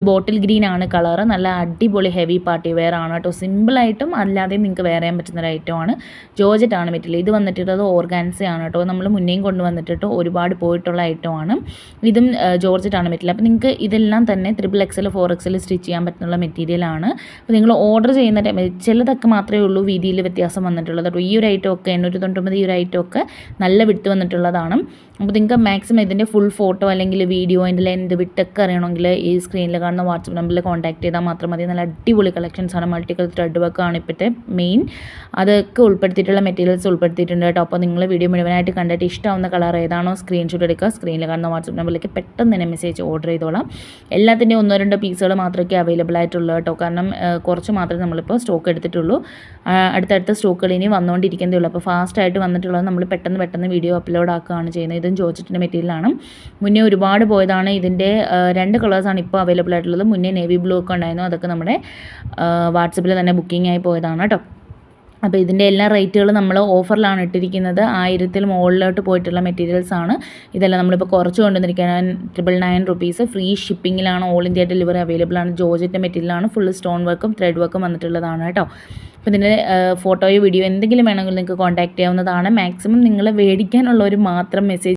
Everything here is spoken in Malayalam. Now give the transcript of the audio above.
ബോട്ടിൽ ഗ്രീൻ ആണ് കളർ. നല്ല അടിപൊളി ഹെവി പാർട്ടി വെയർ ആണ് കേട്ടോ. സിമ്പിളായിട്ടും അല്ലാതെയും നിങ്ങൾക്ക് വെയർ ചെയ്യാൻ പറ്റുന്ന ഒരു ഐറ്റമാണ്. ജോർജറ്റ് ആണ് മെറ്റീരിയൽ. ഇത് വന്നിട്ടുള്ളത് ഓർഗാൻസ ആണ് കേട്ടോ. നമ്മൾ മുന്നേയും കൊണ്ടുവന്നിട്ട് ഒരുപാട് പോയിട്ടുള്ള ഐറ്റമാണ്. ഇതും ജോർജറ്റ് ആണ് മെറ്റീരിയൽ. അപ്പോൾ നിങ്ങൾക്ക് ഇതെല്ലാം തന്നെ XXL 4XL സ്റ്റിച്ച് ചെയ്യാൻ പറ്റുന്ന മെറ്റീരിയലാണ്. അപ്പോൾ നിങ്ങൾ ഓർഡർ ചെയ്യുന്ന ടൈം ചിലതൊക്കെ മാത്രമേ ഉള്ളൂ വീതിയിൽ വ്യത്യാസം വന്നിട്ടുള്ളത് കേട്ടോ. ഈ ഒരു ഐറ്റം ഒക്കെ 899 ഈ ഒരു ഐറ്റം ഒക്കെ നല്ല വിട്ട് വന്നിട്ടുള്ളതാണ്. അപ്പോൾ നിങ്ങൾക്ക് മാക്സിമം ഇതിൻ്റെ ഫുൾ ഫോട്ടോ അല്ലെങ്കിൽ വീഡിയോ അതിൻ്റെ ലെന്ത് വിട്ടൊക്കെ അറിയണമെങ്കിൽ ഈ സ്ക്രീനിൽ കാണുന്ന വാട്സപ്പ് നമ്പറിൽ കോൺടാക്ട് ചെയ്താൽ മാത്രം മതി. നല്ല അടിപൊളി കളക്ഷൻസ് ആണ്. മൾട്ടി കളർ ത്രെഡ് വർക്ക് ആണ് ഇപ്പോഴത്തെ മെയിൻ. അതൊക്കെ ഉൾപ്പെടുത്തിയിട്ടുള്ള മെറ്റീരിയൽസ് ഉൾപ്പെടുത്തിയിട്ടുണ്ട് കേട്ടോ. അപ്പോൾ നിങ്ങൾ വീഡിയോ മുഴുവനായിട്ട് കണ്ടിട്ട് ഇഷ്ടമാവുന്ന കളർ ഏതാണോ സ്ക്രീൻഷോട്ട് എടുക്കുക. സ്ക്രീനിൽ കാണുന്ന വാട്സപ്പ് നമ്പറിലേക്ക് പെട്ടെന്ന് തന്നെ മെസ്സേജ് ഓർഡർ ചെയ്തോളാം. എല്ലാത്തിൻ്റെയും 1-2 പീസുകൾ മാത്രമേ അവൈലബിൾ ആയിട്ടുള്ളൂ കേട്ടോ. കാരണം കുറച്ച് മാത്രമേ നമ്മളിപ്പോൾ സ്റ്റോക്ക് എടുത്തിട്ടുള്ളൂ. അടുത്തടുത്ത സ്റ്റോക്കുകൾ ഇനി വന്നുകൊണ്ടിരിക്കുന്നതേ ഉള്ളൂ. അപ്പോൾ ഫാസ്റ്റായിട്ട് വന്നിട്ടുള്ളത് നമ്മൾ പെട്ടെന്ന് വീഡിയോ അപ്ലോഡ് ആക്കുകയാണ് ചെയ്യുന്നത്. ഇതും ജോർജറ്റിൻ്റെ മെറ്റീരിയലാണ്. മുന്നേ ഒരുപാട് പോയതാണ്. ഇതിൻ്റെ 2 കളേഴ്സാണ് ഇപ്പോൾ അവൈലബിൾ ആയിട്ടുള്ളത്. മുന്നേ നേവി ബ്ലൂ ഒക്കെ ഉണ്ടായിരുന്നു. അതൊക്കെ നമ്മുടെ വാട്സപ്പിൽ തന്നെ ബുക്കിംഗ് ആയി പോയതാണ് കേട്ടോ. അപ്പോൾ ഇതിൻ്റെ എല്ലാ റേറ്റുകളും നമ്മൾ ഓഫറിലാണ് ഇട്ടിരിക്കുന്നത്. 1000-ൽ മുകളിലോട്ട് പോയിട്ടുള്ള മെറ്റീരിയൽസ് ആണ് ഇതെല്ലാം. നമ്മളിപ്പോൾ കുറച്ച് കൊണ്ടുവന്നിരിക്കുകയാണ്. 999 റുപ്പീസ്. ഫ്രീ ഷിപ്പിങ്ങിലാണ്. ഓൾ ഇന്ത്യ ഡെലിവറി അവൈലബിൾ ആണ്. ജോർജറ്റ് മെറ്റീരിയലാണ്. ഫുൾ സ്റ്റോൺ വർക്കും ത്രെഡ് വർക്കും വന്നിട്ടുള്ളതാണ് കേട്ടോ. അപ്പോൾ ഇതിൻ്റെ ഫോട്ടോയോ വീഡിയോ എന്തെങ്കിലും വേണമെങ്കിൽ നിങ്ങൾക്ക് കോൺടാക്ട് ചെയ്യാവുന്നതാണ്. മാക്സിമം നിങ്ങൾ മേടിക്കാനുള്ളവർ മാത്രം മെസ്സേജ്